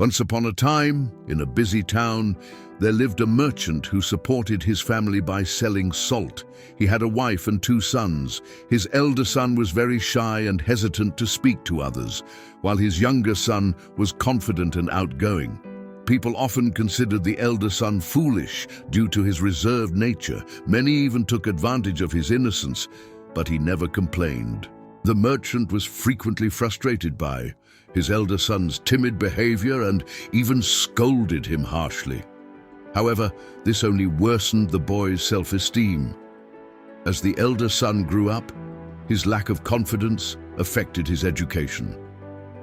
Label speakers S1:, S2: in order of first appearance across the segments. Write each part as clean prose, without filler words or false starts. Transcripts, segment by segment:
S1: Once upon a time, in a busy town, there lived a merchant who supported his family by selling salt. He had a wife and 2 sons. His elder son was very shy and hesitant to speak to others, while his younger son was confident and outgoing. People often considered the elder son foolish due to his reserved nature. Many even took advantage of his innocence, but he never complained. The merchant was frequently frustrated by his elder son's timid behavior and even scolded him harshly. However, this only worsened the boy's self-esteem. As the elder son grew up, his lack of confidence affected his education.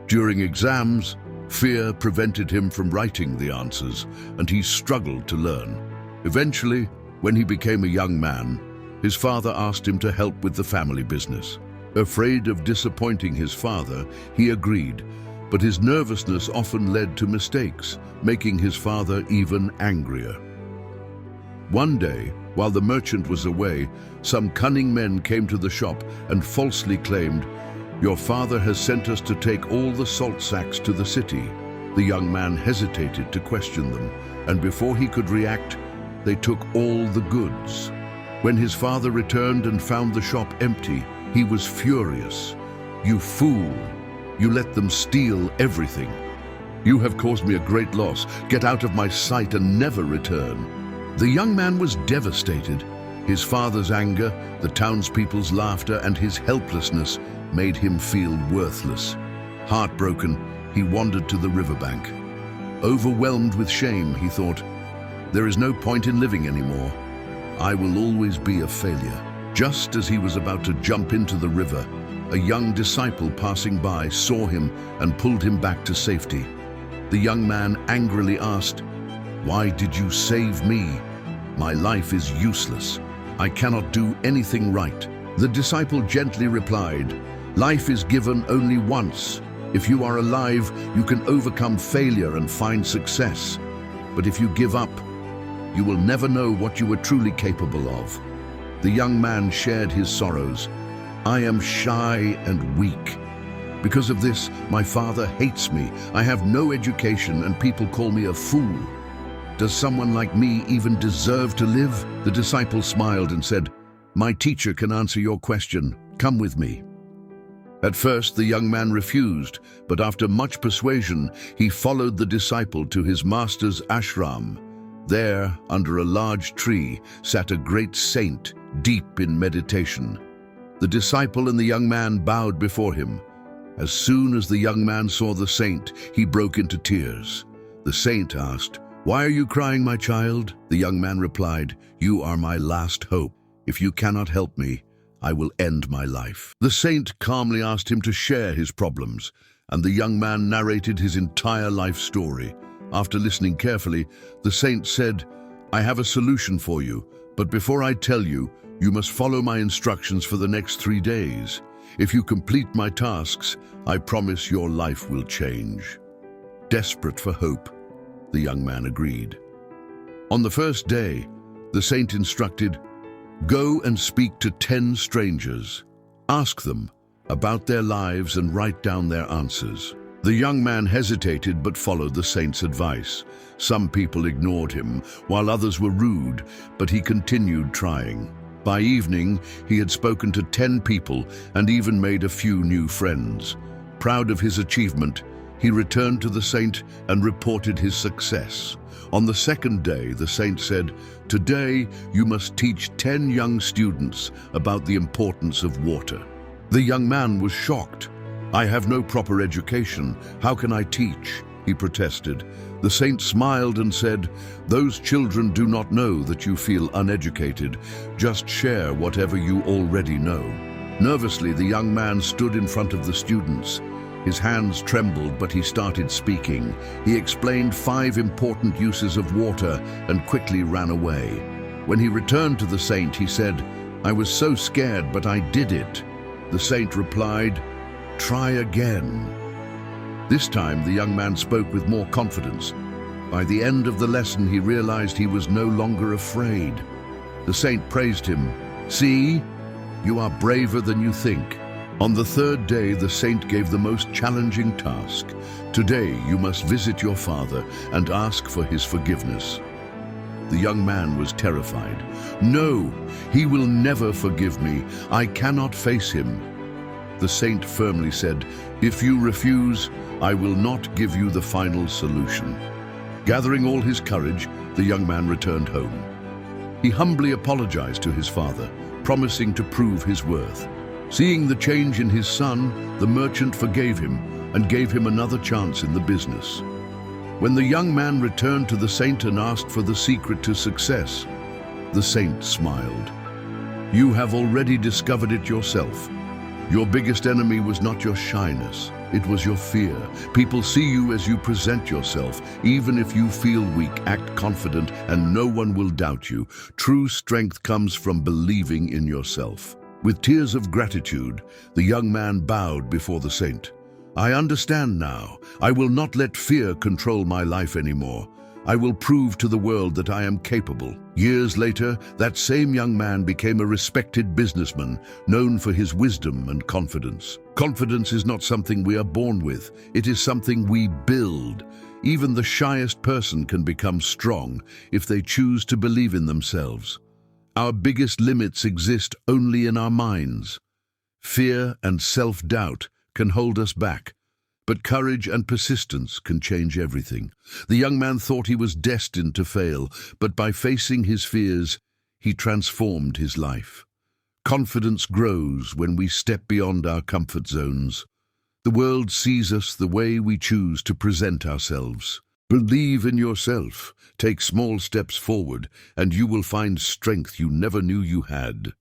S1: During exams, fear prevented him from writing the answers, and he struggled to learn. Eventually, when he became a young man, his father asked him to help with the family business. Afraid of disappointing his father, he agreed, but his nervousness often led to mistakes, making his father even angrier. One day, while the merchant was away, some cunning men came to the shop and falsely claimed, "Your father has sent us to take all the salt sacks to the city." The young man hesitated to question them, and before he could react, they took all the goods. When his father returned and found the shop empty, he was furious. "You fool! You let them steal everything. You have caused me a great loss. Get out of my sight and never return." The young man was devastated. His father's anger, the townspeople's laughter, and his helplessness made him feel worthless. Heartbroken, he wandered to the riverbank. Overwhelmed with shame, he thought, "There is no point in living anymore. I will always be a failure." Just as he was about to jump into the river, a young disciple passing by saw him and pulled him back to safety. The young man angrily asked, "Why did you save me? My life is useless. I cannot do anything right." The disciple gently replied, "Life is given only once. If you are alive, you can overcome failure and find success. But if you give up, you will never know what you were truly capable of." The young man shared his sorrows. "I am shy and weak. Because of this, my father hates me. I have no education and people call me a fool. Does someone like me even deserve to live?" The disciple smiled and said, "My teacher can answer your question. Come with me." At first, the young man refused, but after much persuasion, he followed the disciple to his master's ashram. There, under a large tree, sat a great saint, deep in meditation. The disciple and the young man bowed before him. As soon as the young man saw the saint, he broke into tears. The saint asked, "Why are you crying, my child?" The young man replied, "You are my last hope. If you cannot help me, I will end my life." The saint calmly asked him to share his problems, and the young man narrated his entire life story. After listening carefully, the saint said, "I have a solution for you, but before I tell you, you must follow my instructions for the next 3 days. If you complete my tasks, I promise your life will change." Desperate for hope, the young man agreed. On the first day, the saint instructed, "Go and speak to 10 strangers. Ask them about their lives and write down their answers." The young man hesitated but followed the saint's advice. Some people ignored him, while others were rude, but he continued trying. By evening, he had spoken to 10 people and even made a few new friends. Proud of his achievement, he returned to the saint and reported his success. On the second day, the saint said, "Today, you must teach 10 young students about the importance of water." The young man was shocked. "I have no proper education. How can I teach?" he protested. The saint smiled and said, "Those children do not know that you feel uneducated. Just share whatever you already know." Nervously, the young man stood in front of the students. His hands trembled, but he started speaking. He explained 5 important uses of water and quickly ran away. When he returned to the saint, he said, "I was so scared, but I did it." The saint replied, "Try again." This time, the young man spoke with more confidence. By the end of the lesson, he realized he was no longer afraid. The saint praised him. "See, you are braver than you think. On the third day, the saint gave the most challenging task. Today, you must visit your father and ask for his forgiveness. The young man was terrified. No, he will never forgive me. I cannot face him. The saint firmly said, if you refuse, I will not give you the final solution. Gathering all his courage, the young man returned home. He humbly apologized to his father, promising to prove his worth. Seeing the change in his son, the merchant forgave him and gave him another chance in the business. When the young man returned to the saint and asked for the secret to success, the saint smiled. You have already discovered it yourself. Your biggest enemy was not your shyness, it was your fear. People see you as you present yourself. Even if you feel weak, act confident, and no one will doubt you. True strength comes from believing in yourself. With tears of gratitude, the young man bowed before the saint. I understand now. I will not let fear control my life anymore. I will prove to the world that I am capable. Years later, that same young man became a respected businessman, known for his wisdom and confidence. Confidence is not something we are born with. It is something we build. Even the shyest person can become strong if they choose to believe in themselves. Our biggest limits exist only in our minds. Fear and self-doubt can hold us back, but courage and persistence can change everything. The young man thought he was destined to fail, but by facing his fears, he transformed his life. Confidence grows when we step beyond our comfort zones. The world sees us the way we choose to present ourselves. Believe in yourself, take small steps forward, and you will find strength you never knew you had.